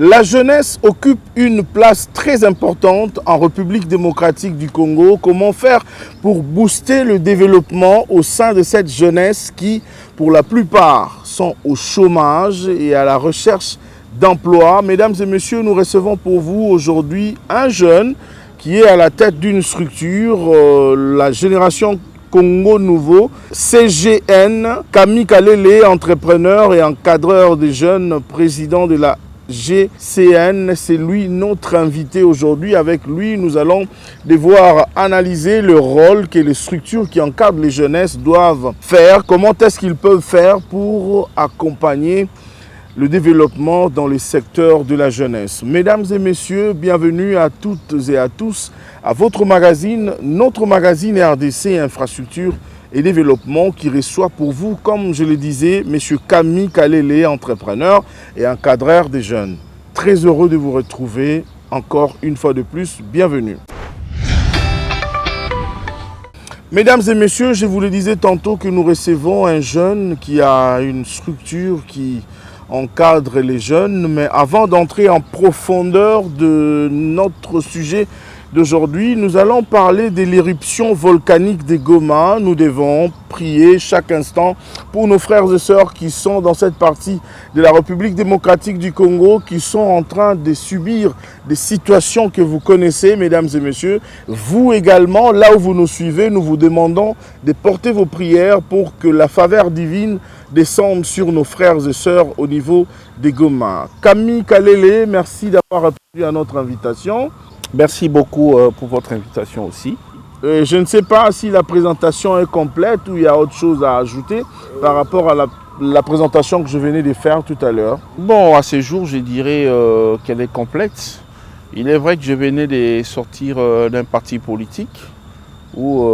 La jeunesse occupe une place très importante en République démocratique du Congo. Comment faire pour booster le développement au sein de cette jeunesse qui, pour la plupart, sont au chômage et à la recherche d'emploi? Mesdames et messieurs, nous recevons pour vous aujourd'hui un jeune qui est à la tête d'une structure, la Génération Congo Nouveau, CGN, Camille Kalele, entrepreneur et encadreur des jeunes, président de la GCN, c'est lui notre invité aujourd'hui. Avec lui, nous allons devoir analyser le rôle que les structures qui encadrent les jeunesses doivent faire. Comment est-ce qu'ils peuvent faire pour accompagner le développement dans les secteurs de la jeunesse. Mesdames et messieurs, bienvenue à toutes et à tous à votre magazine, notre magazine RDC Infrastructure et Développement qui reçoit pour vous, comme je le disais, M. Camille Kalele, entrepreneur et encadreur des jeunes. Très heureux de vous retrouver encore une fois de plus. Bienvenue. Mesdames et messieurs, je vous le disais tantôt que nous recevons un jeune qui a une structure qui encadre les jeunes. Mais avant d'entrer en profondeur de notre sujet d'aujourd'hui, nous allons parler de l'éruption volcanique de Goma. Nous devons prier chaque instant pour nos frères et sœurs qui sont dans cette partie de la République démocratique du Congo, qui sont en train de subir des situations que vous connaissez, mesdames et messieurs. Vous également, là où vous nous suivez, nous vous demandons de porter vos prières pour que la faveur divine descende sur nos frères et sœurs au niveau de Goma. Camille Kalele, merci d'avoir répondu à notre invitation. Merci beaucoup pour votre invitation aussi. Je ne sais pas si la présentation est complète ou il y a autre chose à ajouter par rapport à la présentation que je venais de faire tout à l'heure. Bon, à ce jour, je dirais qu'elle est complète. Il est vrai que je venais de sortir d'un parti politique où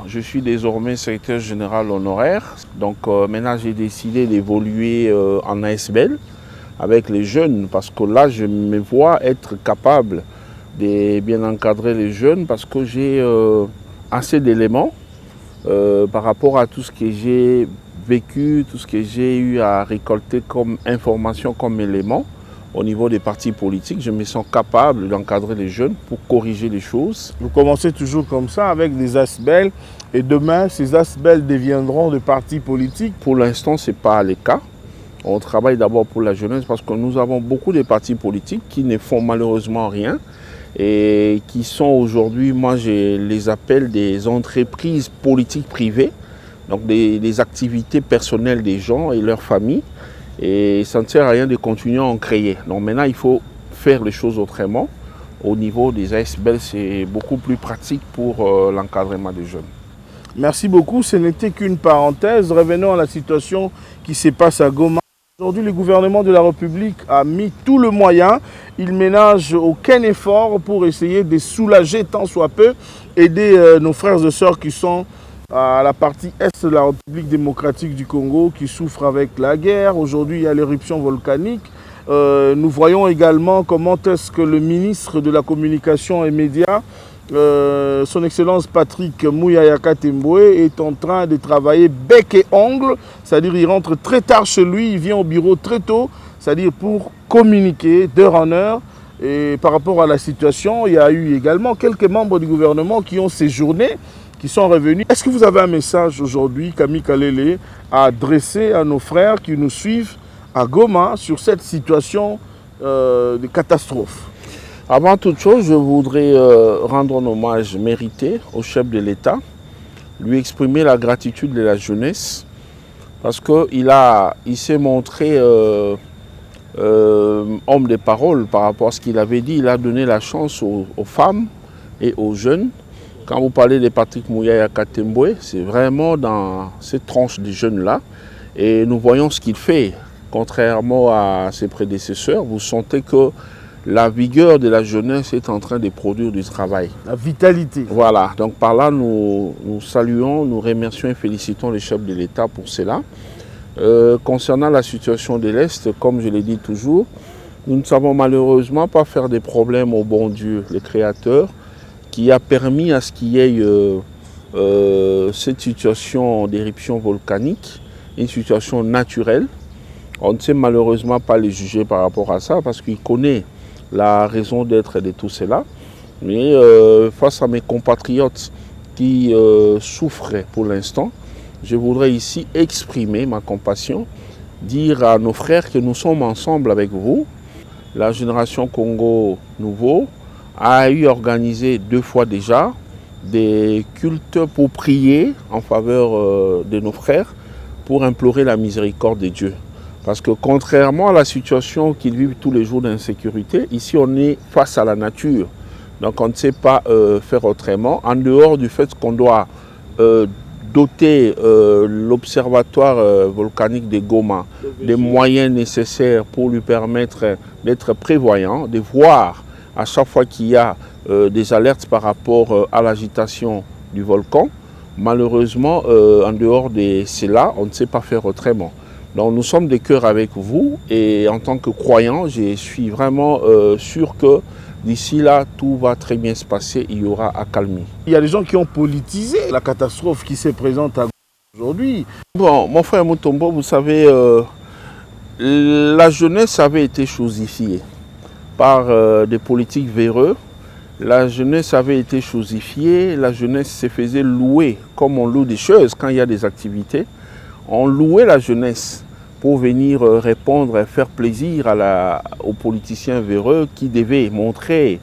je suis désormais secrétaire général honoraire. Donc maintenant, j'ai décidé d'évoluer en ASBL avec les jeunes parce que là, je me vois être capable de bien encadrer les jeunes parce que j'ai assez d'éléments par rapport à tout ce que j'ai vécu, tout ce que j'ai eu à récolter comme information, comme éléments au niveau des partis politiques. Je me sens capable d'encadrer les jeunes pour corriger les choses. Vous commencez toujours comme ça avec des ASBL et demain, ces ASBL deviendront des partis politiques? Pour l'instant, ce n'est pas le cas. On travaille d'abord pour la jeunesse parce que nous avons beaucoup de partis politiques qui ne font malheureusement rien et qui sont aujourd'hui, moi je les appelle des entreprises politiques privées, donc des activités personnelles des gens et leurs familles, et ça ne sert à rien de continuer à en créer. Donc maintenant il faut faire les choses autrement. Au niveau des ASBL, c'est beaucoup plus pratique pour l'encadrement des jeunes. Merci beaucoup, ce n'était qu'une parenthèse. Revenons à la situation qui se passe à Goma. Aujourd'hui, le gouvernement de la République a mis tout le moyen. Il ménage aucun effort pour essayer de soulager tant soit peu, aider nos frères et sœurs qui sont à la partie est de la République démocratique du Congo, qui souffrent avec la guerre. Aujourd'hui, il y a l'éruption volcanique. Nous voyons également comment est-ce que le ministre de la Communication et Médias, son Excellence Patrick Muyayaka Temboué, est en train de travailler bec et ongle, c'est-à-dire il rentre très tard chez lui, il vient au bureau très tôt, c'est-à-dire pour communiquer d'heure en heure. Et par rapport à la situation, il y a eu également quelques membres du gouvernement qui ont séjourné, qui sont revenus. Est-ce que vous avez un message aujourd'hui, Camille Kalele, à adresser à nos frères qui nous suivent à Goma sur cette situation de catastrophe? Avant toute chose, je voudrais rendre un hommage mérité au chef de l'État, lui exprimer la gratitude de la jeunesse, parce qu'il s'est montré homme de parole par rapport à ce qu'il avait dit. Il a donné la chance aux femmes et aux jeunes. Quand vous parlez de Patrick Muyayaka Temboué, c'est vraiment dans cette tranche de jeunes-là. Et nous voyons ce qu'il fait. Contrairement à ses prédécesseurs, vous sentez que la vigueur de la jeunesse est en train de produire du travail. La vitalité. Voilà, donc par là, nous saluons, nous remercions et félicitons les chefs de l'État pour cela. Concernant la situation de l'Est, comme je l'ai dit toujours, nous ne savons malheureusement pas faire des problèmes au bon Dieu, le Créateur, qui a permis à ce qu'il y ait cette situation d'éruption volcanique, une situation naturelle. On ne sait malheureusement pas les juger par rapport à ça parce qu'il connaît la raison d'être de tout cela. Mais face à mes compatriotes qui souffraient pour l'instant, je voudrais ici exprimer ma compassion, dire à nos frères que nous sommes ensemble avec vous. La génération Congo Nouveau a eu organisé 2 fois déjà des cultes pour prier en faveur de nos frères, pour implorer la miséricorde de Dieu. Parce que contrairement à la situation qu'ils vivent tous les jours d'insécurité, ici on est face à la nature. Donc on ne sait pas faire autrement, en dehors du fait qu'on doit doter l'observatoire volcanique de Goma des moyens nécessaires pour lui permettre d'être prévoyant, de voir à chaque fois qu'il y a des alertes par rapport à l'agitation du volcan. Malheureusement, en dehors de cela, on ne sait pas faire autrement. Donc nous sommes de cœur avec vous et en tant que croyant, je suis vraiment sûr que d'ici là, tout va très bien se passer, il y aura accalmie. Il y a des gens qui ont politisé la catastrophe qui se présente aujourd'hui. Bon, mon frère Mutombo, vous savez, la jeunesse avait été chosifiée par des politiques véreux. La jeunesse avait été chosifiée, la jeunesse se faisait louer comme on loue des choses quand il y a des activités. On louait la jeunesse pour venir répondre et faire plaisir aux politiciens véreux qui devaient montrer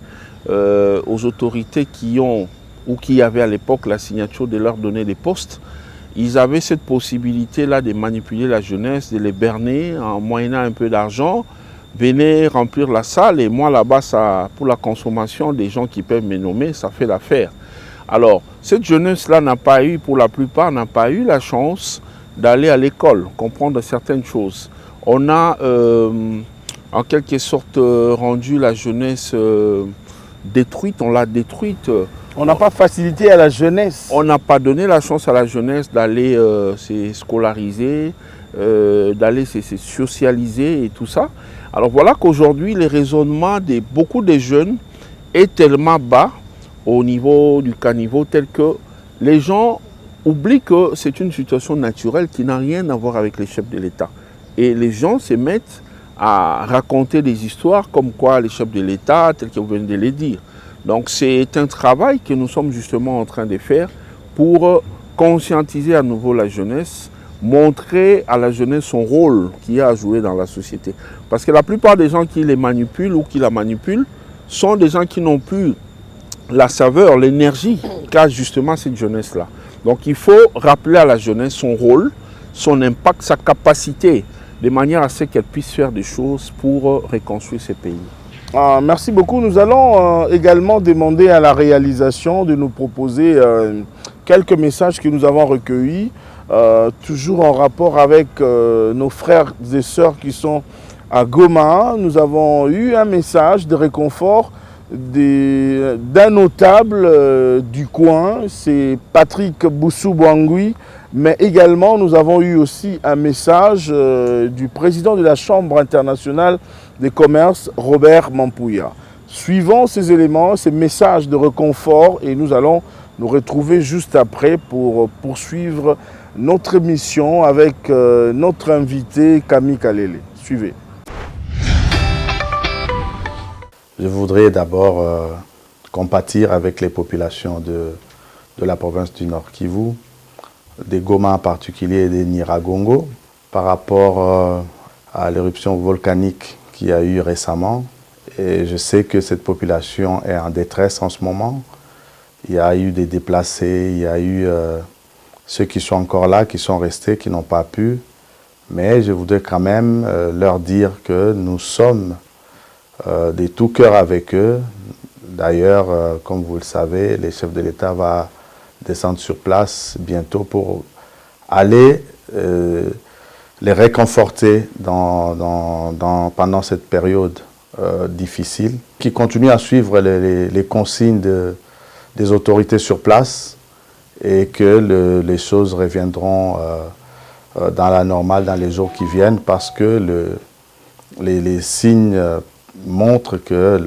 aux autorités qui ont ou qui avaient à l'époque la signature de leur donner des postes. Ils avaient cette possibilité-là de manipuler la jeunesse, de les berner en moyennant un peu d'argent, venez remplir la salle et moi là-bas, pour la consommation des gens qui peuvent me nommer, ça fait l'affaire. Alors, cette jeunesse-là n'a pas eu, pour la plupart, n'a pas eu la chance d'aller à l'école, comprendre certaines choses. On a en quelque sorte rendu la jeunesse détruite, on l'a détruite. On n'a pas facilité à la jeunesse. On n'a pas donné la chance à la jeunesse d'aller se scolariser, d'aller se socialiser et tout ça. Alors voilà qu'aujourd'hui, le raisonnement de beaucoup de jeunes est tellement bas au niveau du caniveau, tel que les gens oublient que c'est une situation naturelle qui n'a rien à voir avec les chefs de l'État. Et les gens se mettent à raconter des histoires comme quoi les chefs de l'État, tels que vous venez de les dire. Donc c'est un travail que nous sommes justement en train de faire pour conscientiser à nouveau la jeunesse, montrer à la jeunesse son rôle qu'il a à jouer dans la société. Parce que la plupart des gens qui les manipulent ou qui la manipulent sont des gens qui n'ont plus la saveur, l'énergie qu'a justement cette jeunesse-là. Donc il faut rappeler à la jeunesse son rôle, son impact, sa capacité, de manière à ce qu'elle puisse faire des choses pour reconstruire ces pays. Merci beaucoup. Nous allons également demander à la réalisation de nous proposer quelques messages que nous avons recueillis, toujours en rapport avec nos frères et sœurs qui sont à Goma. Nous avons eu un message de réconfort d'un notable du coin, c'est Patrick Boussou-Bouangui, mais également nous avons eu aussi un message du président de la Chambre internationale des commerces, Robert Mampouya. Suivons ces éléments, ces messages de réconfort et nous allons nous retrouver juste après pour poursuivre notre émission avec notre invité Camille Kalele. Suivez. Je voudrais d'abord compatir avec les populations de la province du Nord Kivu, des Goma en particulier et des Nyiragongo, par rapport à l'éruption volcanique qu'il y a eu récemment. Et je sais que cette population est en détresse en ce moment. Il y a eu des déplacés, il y a eu ceux qui sont encore là, qui sont restés, qui n'ont pas pu. Mais je voudrais quand même leur dire que nous sommes de tout cœur avec eux. D'ailleurs, comme vous le savez, le chef de l'État va descendre sur place bientôt pour aller les réconforter pendant cette période difficile, qui continue à suivre les consignes des autorités sur place et que les choses reviendront dans la normale dans les jours qui viennent parce que les signes montrent que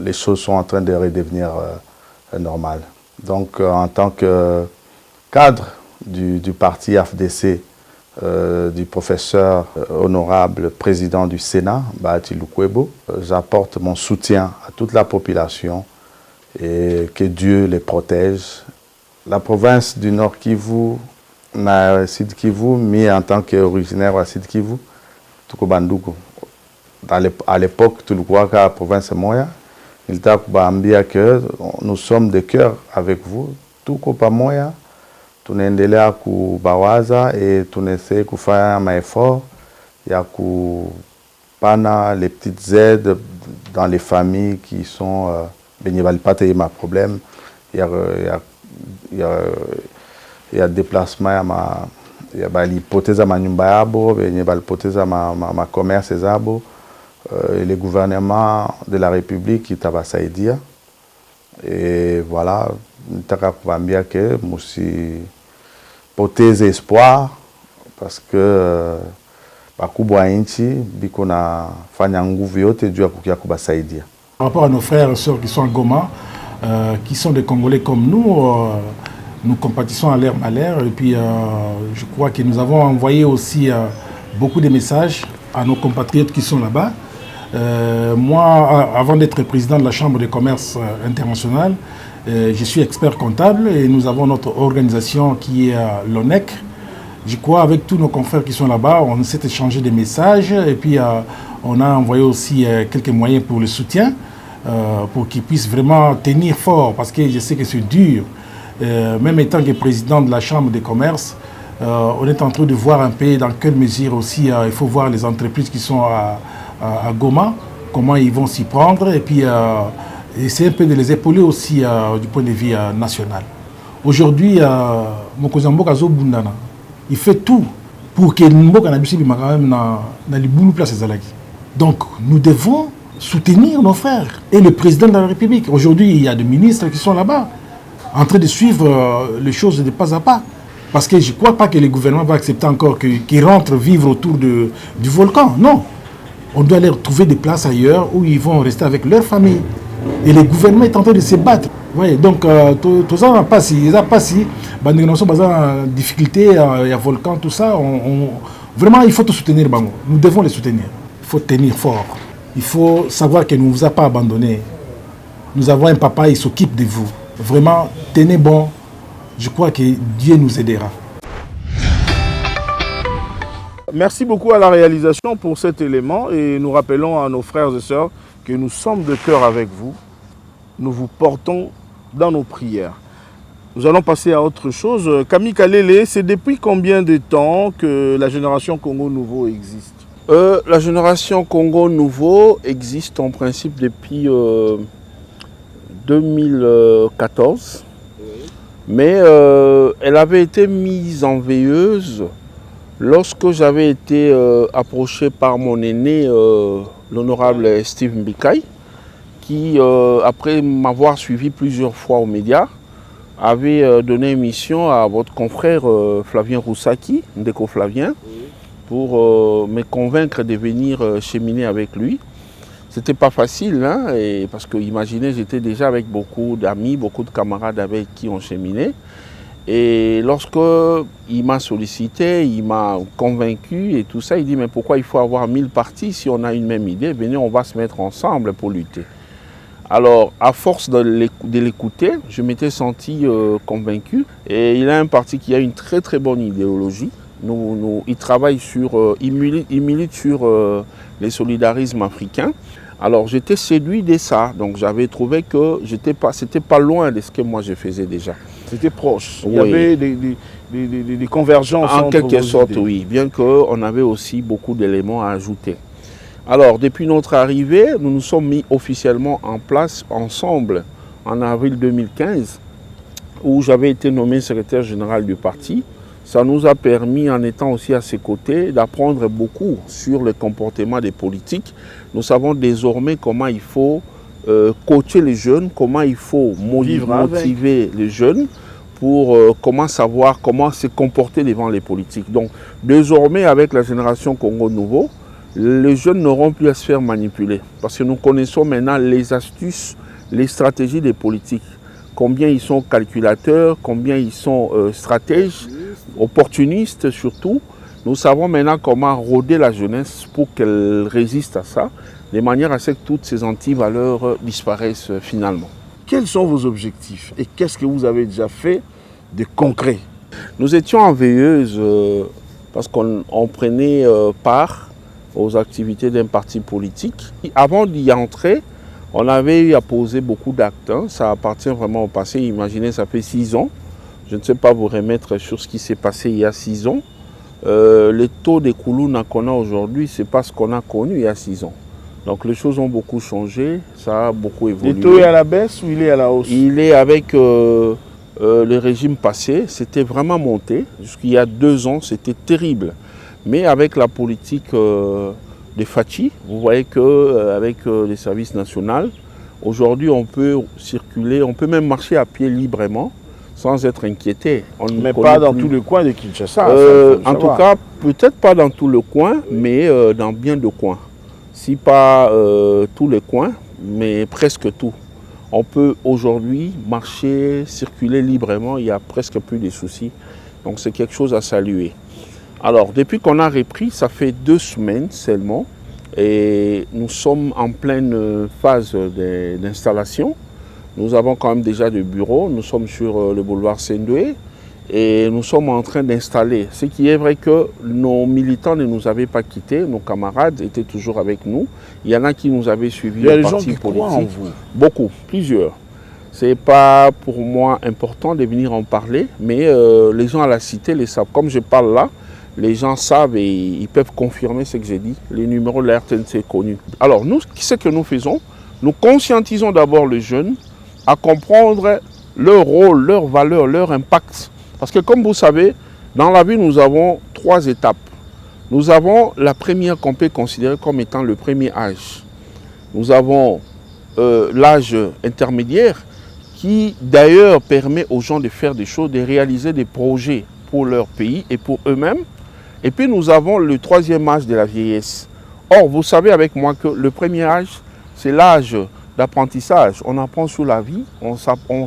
les choses sont en train de redevenir normales. Donc en tant que cadre du parti AFDC, du professeur honorable président du Sénat, Bahati Lukwebo. J'apporte mon soutien à toute la population et que Dieu les protège. La province du Nord Kivu, na Sud Kivu, mais en tant qu'originaire de Sud Kivu, Tukubanduku. À l'époque, tu le crois que la province est moya. Il t'a dit que nous sommes de cœur avec vous. Tout comme moya. Tunaendelea kubawaza et tunaessaie kufanya maeffort ya kupana les petites aides dans les familles qui sont benye balipata ma problème. Il y a déplacement ya balipoteza manyumba yabo, benye balipoteza ma commerce zabo. Et le gouvernement de la République qui t'a basaidia. Et voilà, nitaka kubambia que musi poteze espoir parce que bakubwa inchi biko na fanya nguvu yote juu ya kukia kubasaidia. Par rapport à nos frères et sœurs qui sont à Goma, qui sont des Congolais comme nous, nous compatissons à leur malheur et puis je crois que nous avons envoyé aussi beaucoup de messages à nos compatriotes qui sont là-bas. Moi, avant d'être président de la Chambre de commerce internationale, je suis expert comptable et nous avons notre organisation qui est l'ONEC. Je crois avec tous nos confrères qui sont là-bas, on s'est échangé des messages et puis on a envoyé aussi quelques moyens pour le soutien, pour qu'ils puissent vraiment tenir fort parce que je sais que c'est dur. Même étant que président de la Chambre de commerce, on est en train de voir un peu dans quelle mesure aussi il faut voir les entreprises qui sont à Goma, comment ils vont s'y prendre et puis essayer un peu de les épauler aussi du point de vue national. Aujourd'hui, Mokoza Mboka Zo Bundana, il fait tout pour que Mboka Nabusi Bima quand même dans les bonnes places. Donc nous devons soutenir nos frères et le président de la République. Aujourd'hui, il y a des ministres qui sont là-bas en train de suivre les choses de pas à pas. Parce que je ne crois pas que le gouvernement va accepter encore qu'ils rentrent vivre autour du volcan. Non. On doit leur trouver des places ailleurs où ils vont rester avec leur famille. Et le gouvernement est en train de se battre. Vous voyez, donc, tout ça n'a pas si. Ils n'ont pas si. Nous sommes en difficulté, il y a volcan, tout ça. Vraiment, il faut tout soutenir, Bango. Nous devons les soutenir. Il faut tenir fort. Il faut savoir qu'il ne vous a pas abandonné. Nous avons un papa, il s'occupe de vous. Vraiment, tenez bon. Je crois que Dieu nous aidera. Merci beaucoup à la réalisation pour cet élément et nous rappelons à nos frères et sœurs que nous sommes de cœur avec vous. Nous vous portons dans nos prières. Nous allons passer à autre chose. Camille Kalele, c'est depuis combien de temps que la génération Congo Nouveau existe? La génération Congo Nouveau existe en principe depuis 2014. Mais elle avait été mise en veilleuse lorsque j'avais été approché par mon aîné, l'honorable Steve Mbikai, qui, après m'avoir suivi plusieurs fois aux médias, avait donné une mission à votre confrère Flavien Roussaki, Ndeko Flavien, pour me convaincre de venir cheminer avec lui. C'était pas facile, hein, parce que imaginez, j'étais déjà avec beaucoup d'amis, beaucoup de camarades avec qui on cheminait. Et lorsque il m'a sollicité, il m'a convaincu et tout ça, il dit mais pourquoi il faut avoir 1000 partis si on a une même idée? Venez, on va se mettre ensemble pour lutter. Alors, à force de l'écouter, je m'étais senti convaincu. Et il a un parti qui a une très très bonne idéologie. Il travaille sur, il milite sur les solidarismes africains. Alors j'étais séduit de ça, donc j'avais trouvé que c'était pas loin de ce que moi je faisais déjà. C'était proche, oui. Il y avait des convergences en quelque sorte, idées. Oui, bien qu'on avait aussi beaucoup d'éléments à ajouter. Alors depuis notre arrivée, nous nous sommes mis officiellement en place ensemble en avril 2015, où j'avais été nommé secrétaire général du parti. Ça nous a permis, en étant aussi à ses côtés, d'apprendre beaucoup sur le comportement des politiques. Nous savons désormais comment il faut coacher les jeunes, comment il faut motiver les jeunes pour comment savoir comment se comporter devant les politiques. Donc désormais, avec la génération Congo Nouveau, les jeunes n'auront plus à se faire manipuler parce que nous connaissons maintenant les astuces, les stratégies des politiques. Combien ils sont calculateurs, combien ils sont stratèges, opportunistes surtout, Nous savons maintenant comment rôder la jeunesse pour qu'elle résiste à ça, de manière à ce que toutes ces antivaleurs disparaissent finalement. Quels sont vos objectifs et qu'est-ce que vous avez déjà fait de concret? Nous étions en veilleuse parce qu'on prenait part aux activités d'un parti politique. Avant d'y entrer, on avait eu à poser beaucoup d'actes. Hein. Ça appartient vraiment au passé. Imaginez, ça fait 6 ans. Je ne sais pas vous remettre sur ce qui s'est passé il y a 6 ans. Le taux de Koulouna qu'on a aujourd'hui, ce n'est pas ce qu'on a connu il y a 6 ans. Donc les choses ont beaucoup changé, ça a beaucoup évolué. Le taux est à la baisse ou il est à la hausse? Il est avec le régime passé, c'était vraiment monté. Jusqu'il y a 2 ans, c'était terrible. Mais avec la politique de Fachi, vous voyez qu'avec les services nationaux, aujourd'hui on peut circuler, on peut même marcher à pied librement sans être inquiété. Mais pas dans tout le coin de Kinshasa. En tout cas, peut-être pas dans tout le coin, mais dans bien de coins. Si pas tous les coins, mais presque tout. On peut aujourd'hui marcher, circuler librement, il n'y a presque plus de soucis. Donc c'est quelque chose à saluer. Alors, depuis qu'on a repris, ça fait 2 semaines seulement, et nous sommes en pleine phase d'installation. Nous avons quand même déjà des bureaux, nous sommes sur le boulevard Sendoué, et nous sommes en train d'installer. Ce qui est vrai que nos militants ne nous avaient pas quittés, nos camarades étaient toujours avec nous. Il y en a qui nous avaient suivis. Il y a des gens qui croient en vous. Beaucoup, plusieurs. Ce n'est pas pour moi important de venir en parler, mais les gens à la cité les savent. Comme je parle là, les gens savent et ils peuvent confirmer ce que j'ai dit. Les numéros de la RTNC sont connus. Alors, nous, ce que nous faisons, nous conscientisons d'abord les jeunes à comprendre leur rôle, leur valeur, leur impact. Parce que comme vous savez, dans la vie, nous avons 3 étapes. Nous avons la première qu'on peut considérer comme étant le premier âge. Nous avons l'âge intermédiaire qui d'ailleurs permet aux gens de faire des choses, de réaliser des projets pour leur pays et pour eux-mêmes. Et puis nous avons le 3e âge de la vieillesse. Or, vous savez avec moi que le premier âge, c'est l'âge d'apprentissage. On apprend sur la vie, on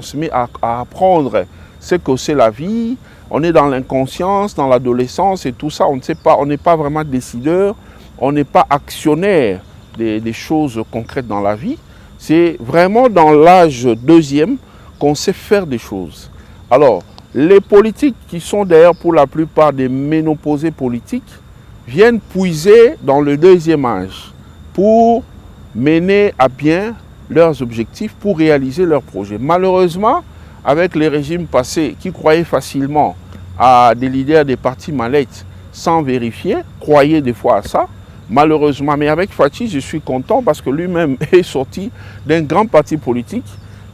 se met à apprendre ce que c'est la vie, on est dans l'inconscience, dans l'adolescence et tout ça, on ne sait pas, on n'est pas vraiment décideur, on n'est pas actionnaire des choses concrètes dans la vie. C'est vraiment dans l'âge 2e qu'on sait faire des choses. Alors, les politiques qui sont d'ailleurs pour la plupart des ménopausés politiques viennent puiser dans le 2e âge pour mener à bien leurs objectifs, pour réaliser leurs projets. Malheureusement, avec les régimes passés qui croyaient facilement à des leaders des partis mallettes sans vérifier, croyaient des fois à ça, malheureusement. Mais avec Fachi, je suis content parce que lui-même est sorti d'un grand parti politique.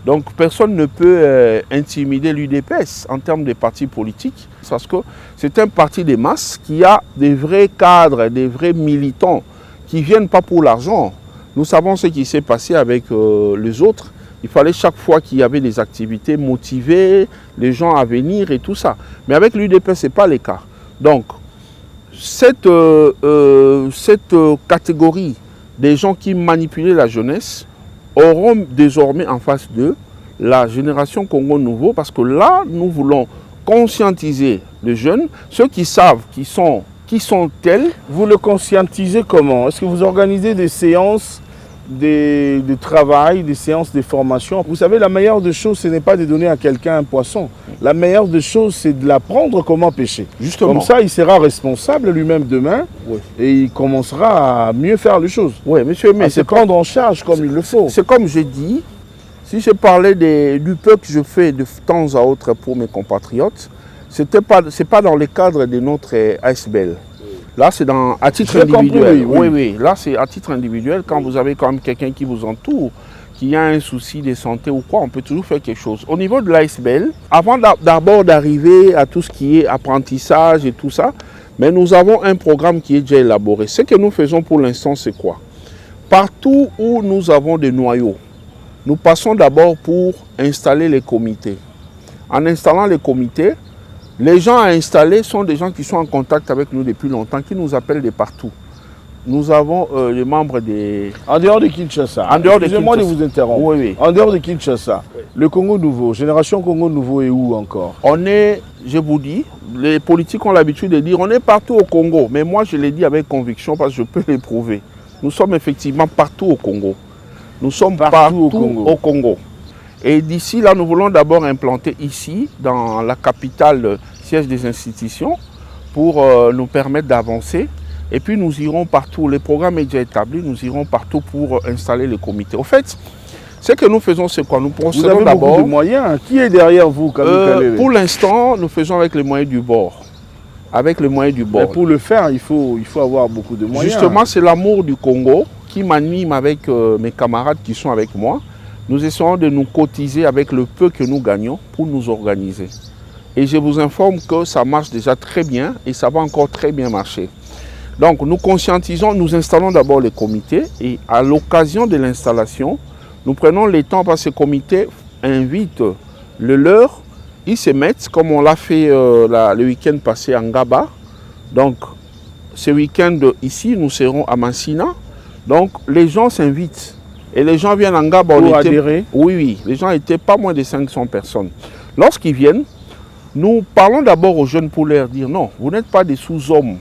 Donc personne ne peut intimider l'UDPS en termes de partis politiques, parce que c'est un parti des masses qui a des vrais cadres, des vrais militants qui ne viennent pas pour l'argent. Nous savons ce qui s'est passé avec les autres. Il fallait chaque fois qu'il y avait des activités motiver les gens à venir et tout ça. Mais avec l'UDP, ce n'est pas le cas. Donc, cette catégorie des gens qui manipulaient la jeunesse auront désormais en face d'eux la génération Congo Nouveau, parce que là, nous voulons conscientiser les jeunes, ceux qui savent qui sont-elles. Vous le conscientisez comment? Est-ce que vous organisez des séances de travail, des séances de formation? Vous savez, la meilleure des choses, ce n'est pas de donner à quelqu'un un poisson. La meilleure des choses, c'est de l'apprendre comment pêcher. Justement. Comme ça, il sera responsable lui-même demain, oui, et il commencera à mieux faire les choses. Oui, monsieur, mais c'est prendre en charge comme il le faut. C'est comme j'ai dit, si je parlais du peu que je fais de temps à autre pour mes compatriotes, ce n'est pas dans le cadre de notre ASBL. Là, c'est à titre individuel. Compris, oui. Oui. Là, c'est à titre individuel. Quand vous avez quand même quelqu'un qui vous entoure, qui a un souci de santé ou quoi, on peut toujours faire quelque chose. Au niveau de l'ASBL, avant d'abord d'arriver à tout ce qui est apprentissage et tout ça, mais nous avons un programme qui est déjà élaboré. Ce que nous faisons pour l'instant, c'est quoi? Partout où nous avons des noyaux, nous passons d'abord pour installer les comités. En installant les comités, les gens à installer sont des gens qui sont en contact avec nous depuis longtemps, qui nous appellent de partout. Nous avons les membres des... En dehors de Kinshasa. Excusez-moi de vous interrompre. Oui. En dehors de Kinshasa, oui, le Congo Nouveau, Génération Congo Nouveau est où encore? On est, je vous dis, les politiques ont l'habitude de dire on est partout au Congo. Mais moi, je l'ai dit avec conviction parce que je peux l'éprouver. Nous sommes effectivement partout au Congo. Nous sommes partout au Congo. Et d'ici là, nous voulons d'abord implanter ici, dans la capitale, siège des institutions, pour nous permettre d'avancer. Et puis nous irons partout, le programme est déjà établi, nous irons partout pour installer les comités. Au fait, ce que nous faisons, c'est quoi? Nous procédons d'abord. Vous avez beaucoup de moyens. Qui est derrière vous, Kamikale? Pour l'instant, nous faisons avec les moyens du bord. Avec les moyens du bord. Mais pour le faire, il faut avoir beaucoup de moyens. Justement, c'est l'amour du Congo qui m'anime avec mes camarades qui sont avec moi. Nous essayons de nous cotiser avec le peu que nous gagnons pour nous organiser. Et je vous informe que ça marche déjà très bien et ça va encore très bien marcher. Donc nous conscientisons, nous installons d'abord les comités et à l'occasion de l'installation, nous prenons le temps parce que ces comités invitent le leur, ils se mettent comme on l'a fait le week-end passé à Ngaba. Donc ce week-end ici, nous serons à Massina. Donc les gens s'invitent et les gens viennent à Ngaba. Pour adhérer? Oui, les gens étaient pas moins de 500 personnes. Lorsqu'ils viennent, nous parlons d'abord aux jeunes pour leur dire non, vous n'êtes pas des sous-hommes.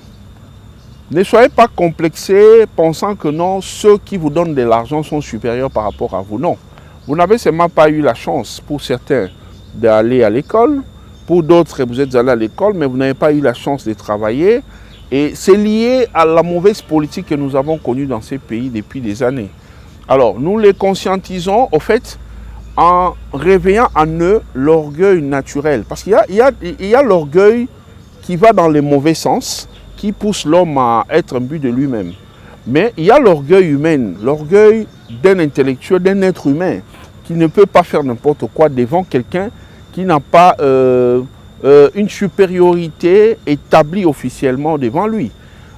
Ne soyez pas complexés pensant que non, ceux qui vous donnent de l'argent sont supérieurs par rapport à vous. Non, vous n'avez seulement pas eu la chance pour certains d'aller à l'école, pour d'autres vous êtes allés à l'école mais vous n'avez pas eu la chance de travailler et c'est lié à la mauvaise politique que nous avons connue dans ces pays depuis des années. Alors nous les conscientisons au fait en réveillant en eux l'orgueil naturel parce qu'il y a l'orgueil qui va dans le mauvais sens, qui pousse l'homme à être un but de lui-même. Mais il y a l'orgueil humain, l'orgueil d'un intellectuel, d'un être humain, qui ne peut pas faire n'importe quoi devant quelqu'un qui n'a pas une supériorité établie officiellement devant lui,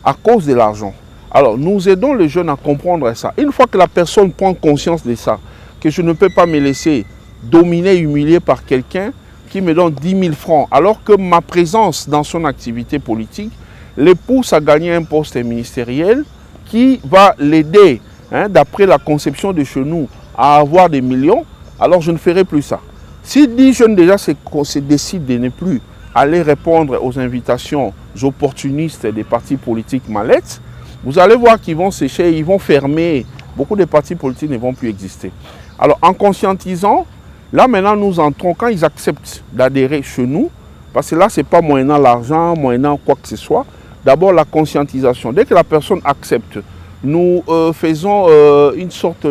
à cause de l'argent. Alors, nous aidons les jeunes à comprendre ça. Une fois que la personne prend conscience de ça, que je ne peux pas me laisser dominer, humilier par quelqu'un qui me donne 10 000 francs, alors que ma présence dans son activité politique les pousse à gagner un poste ministériel qui va l'aider, d'après la conception de chez nous, à avoir des millions, alors je ne ferai plus ça. Si 10 jeunes déjà se décident de ne plus aller répondre aux invitations opportunistes des partis politiques mallettes, vous allez voir qu'ils vont sécher, ils vont fermer. Beaucoup de partis politiques ne vont plus exister. Alors en conscientisant, là maintenant nous entrons, quand ils acceptent d'adhérer chez nous, parce que là ce n'est pas moyennant l'argent, moyennant quoi que ce soit, d'abord la conscientisation. Dès que la personne accepte, nous faisons une sorte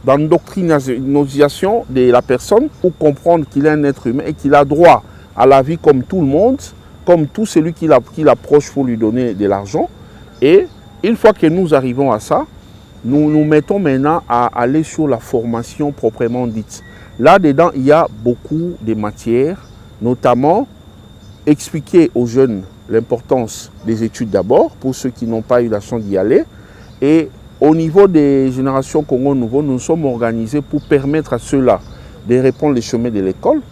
d'endoctrinisation de la personne pour comprendre qu'il est un être humain et qu'il a droit à la vie comme tout le monde, comme tout celui qui l'approche pour lui donner de l'argent. Et une fois que nous arrivons à ça, nous nous mettons maintenant à aller sur la formation proprement dite. Là-dedans, il y a beaucoup de matières, notamment expliquer aux jeunes l'importance des études d'abord, pour ceux qui n'ont pas eu la chance d'y aller. Et au niveau des générations Congo Nouveau, nous sommes organisés pour permettre à ceux-là de répondre les chemins de l'école.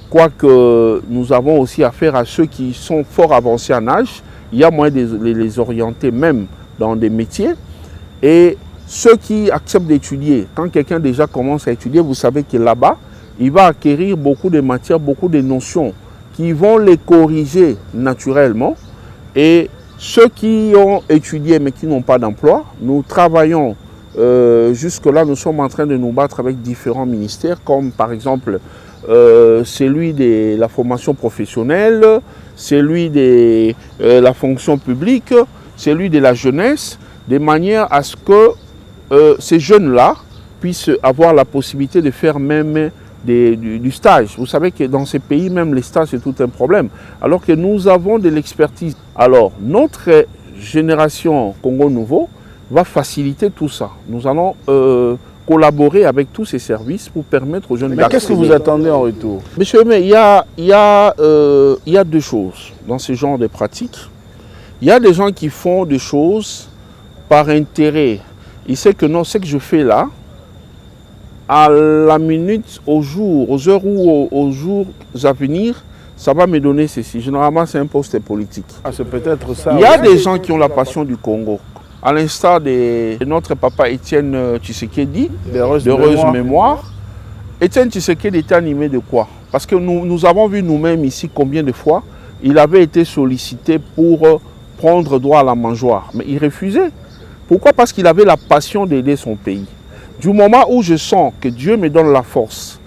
Quoique nous avons aussi affaire à ceux qui sont fort avancés en âge, il y a moyen de les orienter même dans des métiers. Et ceux qui acceptent d'étudier, quand quelqu'un déjà commence à étudier, vous savez que là-bas, il va acquérir beaucoup de matières, beaucoup de notions qui vont les corriger naturellement. Et ceux qui ont étudié mais qui n'ont pas d'emploi, nous travaillons jusque-là, nous sommes en train de nous battre avec différents ministères, comme par exemple celui de la formation professionnelle, celui de la fonction publique, celui de la jeunesse, de manière à ce que ces jeunes-là puissent avoir la possibilité de faire même du stage. Vous savez que dans ces pays, même les stages, c'est tout un problème. Alors que nous avons de l'expertise. Alors, notre génération Congo Nouveau va faciliter tout ça. Nous allons collaborer avec tous ces services pour permettre aux jeunes d'accéder. Mais qu'est-ce que vous attendez en retour? Monsieur, mais il y a deux choses dans ce genre de pratiques. Il y a des gens qui font des choses par intérêt. Ils savent que non, ce que je fais là, à la minute, au jour, aux heures ou aux jours à venir, ça va me donner ceci. Généralement, c'est un poste politique. Ah, c'est peut-être ça. Il y a des gens qui ont la passion du Congo. À l'instar de notre papa Étienne Tshisekedi, d'heureuse mémoire. Étienne Tshisekedi était animé de quoi? Parce que nous avons vu nous-mêmes ici combien de fois il avait été sollicité pour prendre droit à la mangeoire. Mais il refusait. Pourquoi? Parce qu'il avait la passion d'aider son pays. Du moment où je sens que Dieu me donne la force,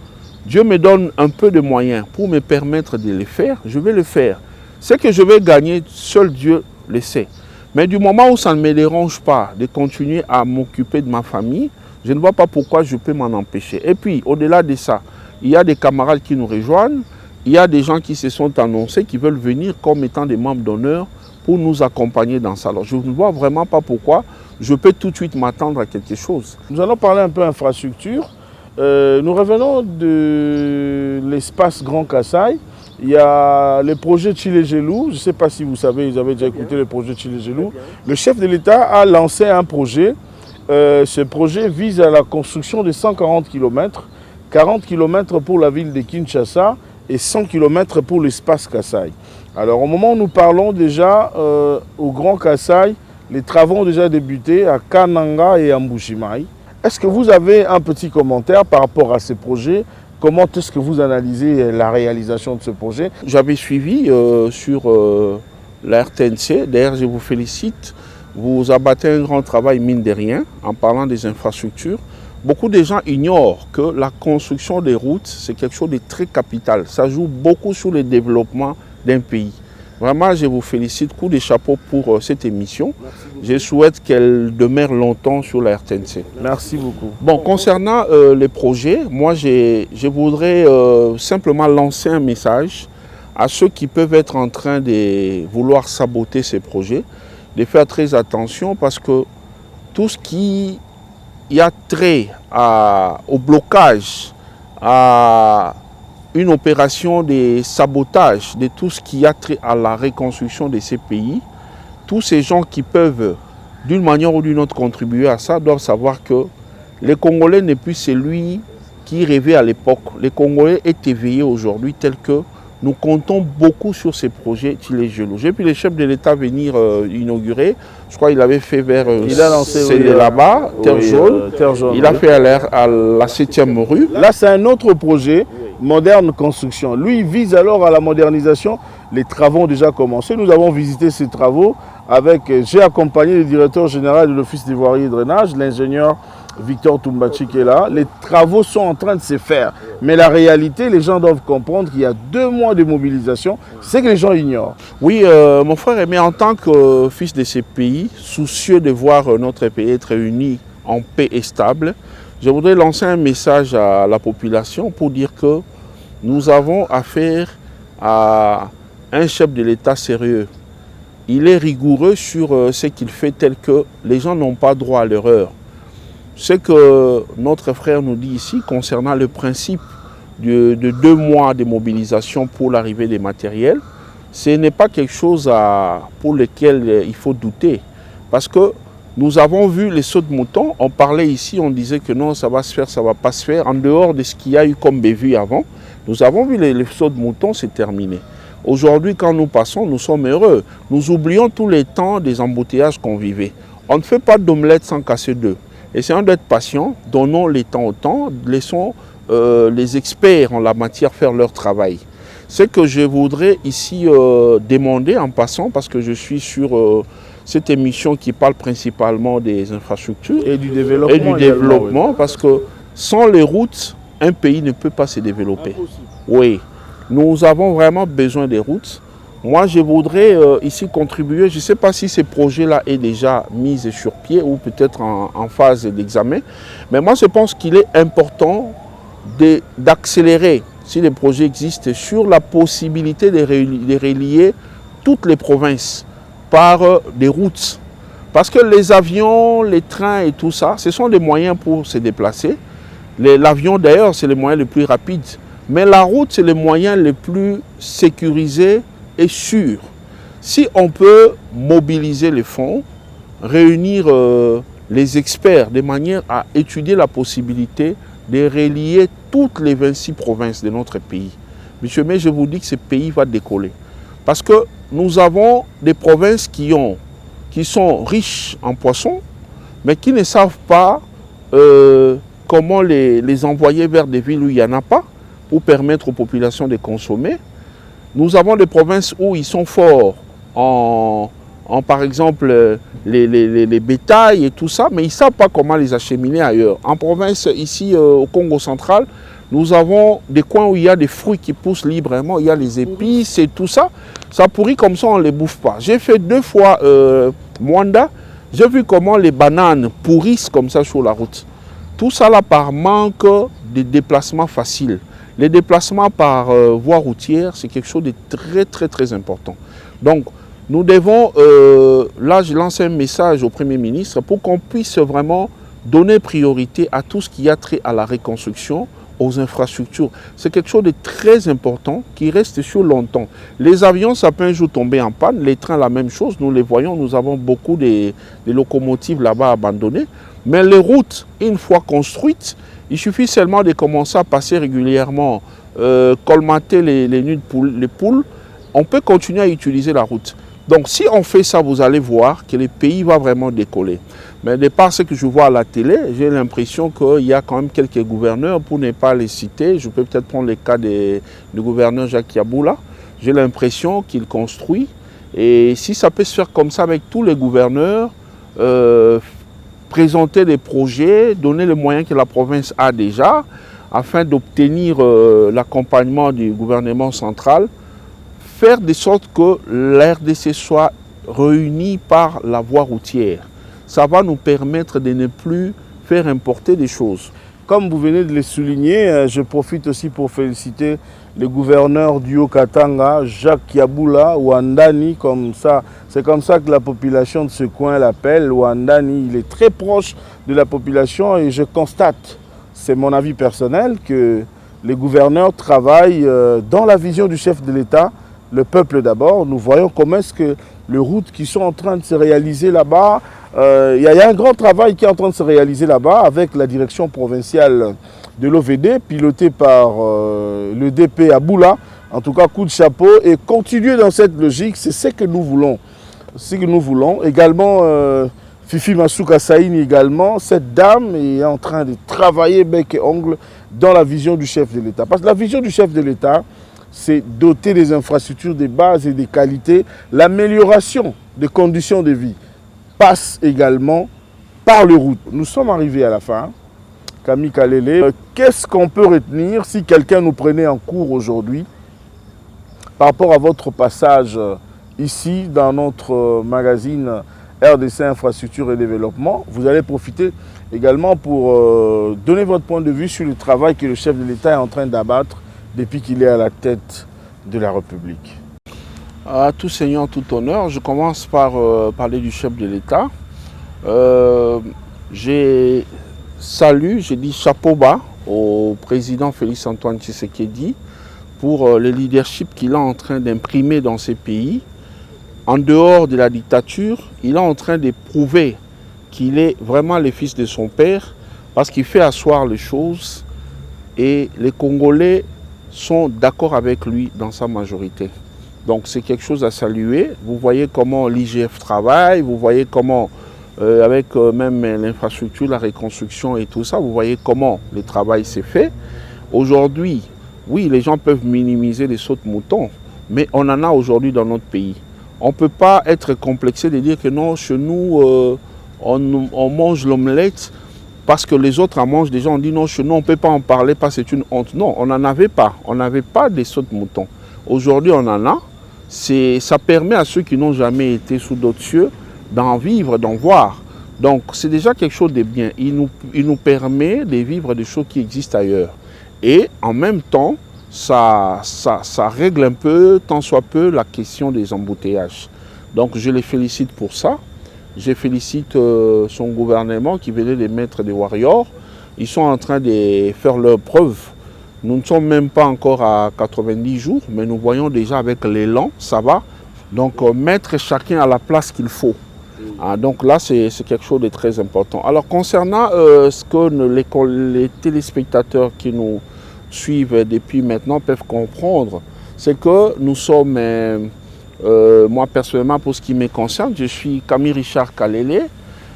Dieu me donne un peu de moyens pour me permettre de le faire, je vais le faire. Ce que je vais gagner, seul Dieu le sait. Mais du moment où ça ne me dérange pas de continuer à m'occuper de ma famille, je ne vois pas pourquoi je peux m'en empêcher. Et puis, au-delà de ça, il y a des camarades qui nous rejoignent, il y a des gens qui se sont annoncés, qui veulent venir comme étant des membres d'honneur pour nous accompagner dans ça. Alors, je ne vois vraiment pas pourquoi je peux tout de suite m'attendre à quelque chose. Nous allons parler un peu infrastructure. Nous revenons de l'espace Grand Kassai. Il y a le projet Tshilé-Gelou. Je ne sais pas si vous savez, vous avez déjà écouté le projet Tshilé-Gelou. Le chef de l'État a lancé un projet. Ce projet vise à la construction de 140 km, 40 km pour la ville de Kinshasa et 100 km pour l'espace Kassai. Alors au moment où nous parlons déjà au Grand Kassai, les travaux ont déjà débuté à Kananga et à Mbujimayi. Est-ce que vous avez un petit commentaire par rapport à ces projets? Comment est-ce que vous analysez la réalisation de ce projet? J'avais suivi sur la RTNC, d'ailleurs je vous félicite, vous abattez un grand travail mine de rien en parlant des infrastructures. Beaucoup de gens ignorent que la construction des routes, c'est quelque chose de très capital. Ça joue beaucoup sur le développement d'un pays. Vraiment, je vous félicite, coup de chapeau pour cette émission. Je souhaite qu'elle demeure longtemps sur la RTNC. Merci beaucoup. Bon, concernant les projets, moi je voudrais simplement lancer un message à ceux qui peuvent être en train de vouloir saboter ces projets, de faire très attention parce que tout ce qui y a trait au blocage, à une opération de sabotage de tout ce qui a trait à la reconstruction de ces pays, tous ces gens qui peuvent d'une manière ou d'une autre contribuer à ça doivent savoir que les Congolais n'est plus celui qui rêvait à l'époque. Les Congolais est éveillé aujourd'hui tel que nous comptons beaucoup sur ces projets Tshilé-Gelou. J'ai vu le chef de l'État venir inaugurer. Je crois qu'il avait fait vers là-bas, Terre Jaune. Il a fait à la 7e rue. Là, c'est un autre projet, Moderne Construction. Lui, il vise alors à la modernisation. Les travaux ont déjà commencé. Nous avons visité ces travaux avec, j'ai accompagné le directeur général de l'Office des voiries et drainage, l'ingénieur Victor Toumbachi qui est là. Les travaux sont en train de se faire. Mais la réalité, les gens doivent comprendre qu'il y a 2 mois de mobilisation. C'est que les gens ignorent. Oui, mon frère, mais en tant que fils de ces pays, soucieux de voir notre pays être uni en paix et stable, je voudrais lancer un message à la population pour dire que nous avons affaire à un chef de l'État sérieux. Il est rigoureux sur ce qu'il fait tel que les gens n'ont pas droit à l'erreur. Ce que notre frère nous dit ici concernant le principe de 2 mois de mobilisation pour l'arrivée des matériels, ce n'est pas quelque chose pour lequel il faut douter. Parce que nous avons vu les sauts de moutons, on parlait ici, on disait que non, ça va se faire, ça ne va pas se faire, en dehors de ce qu'il y a eu comme bévue avant. Nous avons vu les sauts de moutons, c'est terminé. Aujourd'hui, quand nous passons, nous sommes heureux. Nous oublions tous les temps des embouteillages qu'on vivait. On ne fait pas d'omelette sans casser d'œufs. Essayons d'être patients, donnons les temps au temps, laissons les experts en la matière faire leur travail. Ce que je voudrais ici demander en passant, parce que je suis sur cette émission qui parle principalement des infrastructures et du développement, oui. Parce que sans les routes, un pays ne peut pas se développer. Impossible. Oui, nous avons vraiment besoin des routes. Moi, je voudrais ici contribuer. Je ne sais pas si ce projet-là est déjà mis sur pied ou peut-être en phase d'examen. Mais moi, je pense qu'il est important d'accélérer, si les projets existent, sur la possibilité de relier toutes les provinces par des routes. Parce que les avions, les trains et tout ça, ce sont des moyens pour se déplacer. L'avion, d'ailleurs, c'est le moyen le plus rapide. Mais la route, c'est le moyen le plus sécurisé et sûr. Si on peut mobiliser les fonds, réunir les experts de manière à étudier la possibilité de relier toutes les 26 provinces de notre pays. Monsieur, mais je vous dis que ce pays va décoller. Parce que nous avons des provinces qui sont riches en poissons, mais qui ne savent pas comment les envoyer vers des villes où il n'y en a pas, pour permettre aux populations de consommer. Nous avons des provinces où ils sont forts par exemple, les bétails et tout ça, mais ils ne savent pas comment les acheminer ailleurs. En province, ici au Congo central, nous avons des coins où il y a des fruits qui poussent librement, il y a les épices et tout ça. Ça pourrit comme ça, on ne les bouffe pas. J'ai fait 2 fois Mwanda, j'ai vu comment les bananes pourrissent comme ça sur la route. Tout ça là par manque de déplacements faciles. Les déplacements par voie routière, c'est quelque chose de très important. Donc, nous devons, là je lance un message au Premier ministre pour qu'on puisse vraiment donner priorité à tout ce qui a trait à la reconstruction, aux infrastructures. C'est quelque chose de très important qui reste sur longtemps. Les avions, ça peut un jour tomber en panne, les trains, la même chose, nous les voyons, nous avons beaucoup de locomotives là-bas abandonnées. Mais les routes, une fois construites, il suffit seulement de commencer à passer régulièrement, colmater les nids de poules, on peut continuer à utiliser la route. Donc si on fait ça, vous allez voir que le pays va vraiment décoller. Mais de par ce que je vois à la télé, j'ai l'impression qu'il y a quand même quelques gouverneurs, pour ne pas les citer, je peux peut-être prendre le cas du gouverneur Jacques Yaboula, j'ai l'impression qu'il construit. Et si ça peut se faire comme ça avec tous les gouverneurs, présenter des projets, donner les moyens que la province a déjà, afin d'obtenir l'accompagnement du gouvernement central, faire de sorte que l'RDC soit réunie par la voie routière. Ça va nous permettre de ne plus faire importer des choses. Comme vous venez de le souligner, je profite aussi pour féliciter le gouverneur du Haut-Katanga, Jacques Yaboula, Wandani, comme ça. C'est comme ça que la population de ce coin l'appelle, Wandani. Il est très proche de la population et je constate, c'est mon avis personnel, que les gouverneurs travaillent dans la vision du chef de l'État, le peuple d'abord. Nous voyons comment est-ce que les routes qui sont en train de se réaliser là-bas, il y a un grand travail qui est en train de se réaliser là-bas avec la direction provinciale de l'OVD, pilotée par le DP Aboula. En tout cas, coup de chapeau et continuer dans cette logique, c'est ce que nous voulons. Ce que nous voulons. Également, Fifi Masuka Saïni également, cette dame est en train de travailler bec et ongle dans la vision du chef de l'État. Parce que la vision du chef de l'État, c'est doter des infrastructures de base et des qualités. L'amélioration des conditions de vie passe également par les routes. Nous sommes arrivés à la fin. Camille Kalele, qu'est-ce qu'on peut retenir si quelqu'un nous prenait en cours aujourd'hui par rapport à votre passage ici dans notre magazine RDC Infrastructure et Développement? Vous allez profiter également pour donner votre point de vue sur le travail que le chef de l'État est en train d'abattre depuis qu'il est à la tête de la République. À tout seigneur, tout honneur, je commence par parler du chef de l'État. J'ai dit chapeau bas au président Félix Antoine Tshisekedi pour le leadership qu'il est en train d'imprimer dans ces pays. En dehors de la dictature, il est en train de prouver qu'il est vraiment le fils de son père parce qu'il fait asseoir les choses et les Congolais sont d'accord avec lui dans sa majorité. Donc c'est quelque chose à saluer. Vous voyez comment l'IGF travaille, vous voyez comment, avec même l'infrastructure, la reconstruction et tout ça, vous voyez comment le travail s'est fait. Aujourd'hui, oui, les gens peuvent minimiser les sauts de moutons, mais on en a aujourd'hui dans notre pays. On ne peut pas être complexé de dire que non, chez nous, on mange l'omelette parce que les autres en mangent déjà. On dit non, chez nous, on ne peut pas en parler parce que c'est une honte. Non, on n'en avait pas. On n'avait pas des sauts de moutons. Aujourd'hui, on en a. Ça permet à ceux qui n'ont jamais été sous d'autres cieux d'en vivre, d'en voir. Donc, c'est déjà quelque chose de bien. Il nous permet de vivre des choses qui existent ailleurs. Et en même temps, ça règle un peu, tant soit peu, la question des embouteillages. Donc, je les félicite pour ça. Je félicite son gouvernement qui venait de mettre des warriors. Ils sont en train de faire leurs preuves. Nous ne sommes même pas encore à 90 jours, mais nous voyons déjà avec l'élan, ça va. Donc, mettre chacun à la place qu'il faut. Ah, donc là, c'est quelque chose de très important. Alors, concernant ce que les téléspectateurs qui nous suivent depuis maintenant peuvent comprendre, c'est que nous sommes... moi, personnellement, pour ce qui me concerne, je suis Camille Richard Kalele.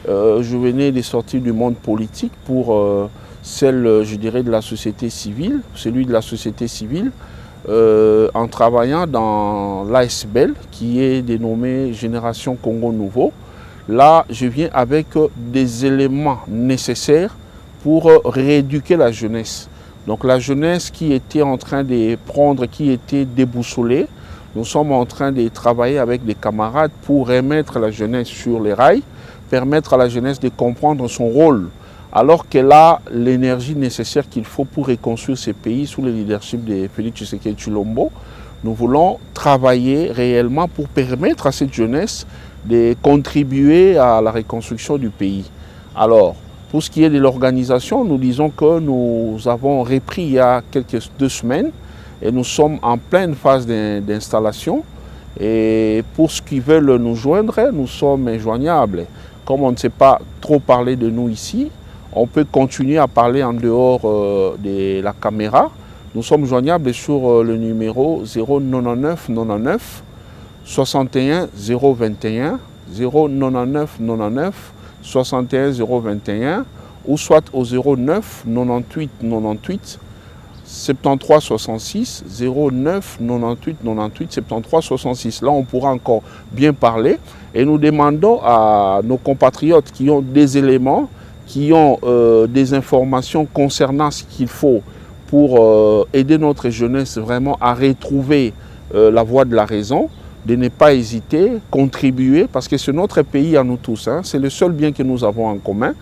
Je venais de sortir du monde politique pour celle, je dirais, de la société civile, celui de la société civile. en travaillant dans l'ASBEL, qui est dénommé Génération Congo Nouveau. Là, je viens avec des éléments nécessaires pour rééduquer la jeunesse. Donc la jeunesse qui était en train de prendre, qui était déboussolée, nous sommes en train de travailler avec des camarades pour remettre la jeunesse sur les rails, permettre à la jeunesse de comprendre son rôle, alors qu'elle a l'énergie nécessaire qu'il faut pour reconstruire ces pays sous le leadership de Félix Tshisekedi Tshilombo. Nous voulons travailler réellement pour permettre à cette jeunesse de contribuer à la reconstruction du pays. Alors, pour ce qui est de l'organisation, nous disons que nous avons repris il y a 2 semaines et nous sommes en pleine phase d'installation. Et pour ceux qui veulent nous joindre, nous sommes joignables. Comme on ne sait pas trop parler de nous ici, on peut continuer à parler en dehors de la caméra. Nous sommes joignables sur le numéro 099 99 61 021 099 99 61 021 ou soit au 09 98 98 73 66 09 98 98 73 66. Là, on pourra encore bien parler et nous demandons à nos compatriotes qui ont des éléments, qui ont des informations concernant ce qu'il faut pour aider notre jeunesse vraiment à retrouver la voie de la raison, de ne pas hésiter, contribuer, parce que c'est notre pays à nous tous, hein, c'est le seul bien que nous avons en commun.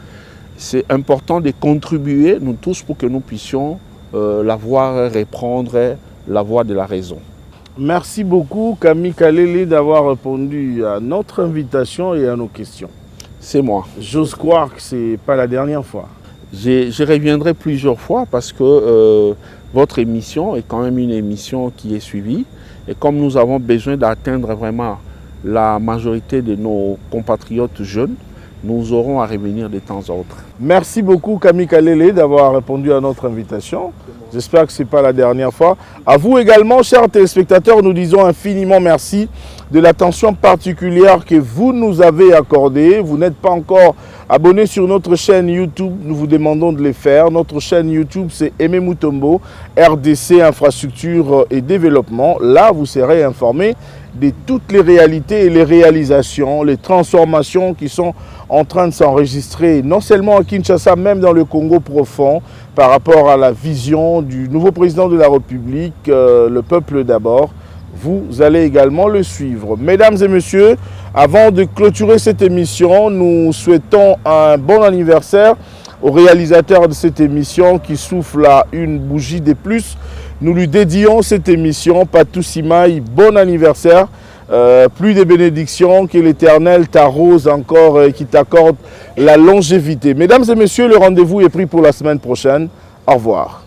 C'est important de contribuer, nous tous, pour que nous puissions la voir reprendre la voie de la raison. Merci beaucoup Camille Kalele d'avoir répondu à notre invitation et à nos questions. C'est moi. J'ose croire que ce n'est pas la dernière fois. Je reviendrai plusieurs fois parce que votre émission est quand même une émission qui est suivie. Et comme nous avons besoin d'atteindre vraiment la majorité de nos compatriotes jeunes, nous aurons à revenir de temps à autre. Merci beaucoup Camille Kalele d'avoir répondu à notre invitation. J'espère que ce n'est pas la dernière fois. À vous également, chers téléspectateurs, nous disons infiniment merci de l'attention particulière que vous nous avez accordée. Vous n'êtes pas encore abonné sur notre chaîne YouTube, nous vous demandons de le faire. Notre chaîne YouTube, c'est Aimé Mutombo, RDC Infrastructure et Développement. Là, vous serez informé de toutes les réalités et les réalisations, les transformations qui sont en train de s'enregistrer, non seulement à Kinshasa, même dans le Congo profond, par rapport à la vision du nouveau président de la République, le peuple d'abord. Vous allez également le suivre. Mesdames et messieurs, avant de clôturer cette émission, nous souhaitons un bon anniversaire au réalisateur de cette émission qui souffle à une bougie de plus. Nous lui dédions cette émission. Patou Simaï, bon anniversaire. Plus de bénédictions, que l'Éternel t'arrose encore et qui t'accorde la longévité. Mesdames et messieurs, le rendez-vous est pris pour la semaine prochaine. Au revoir.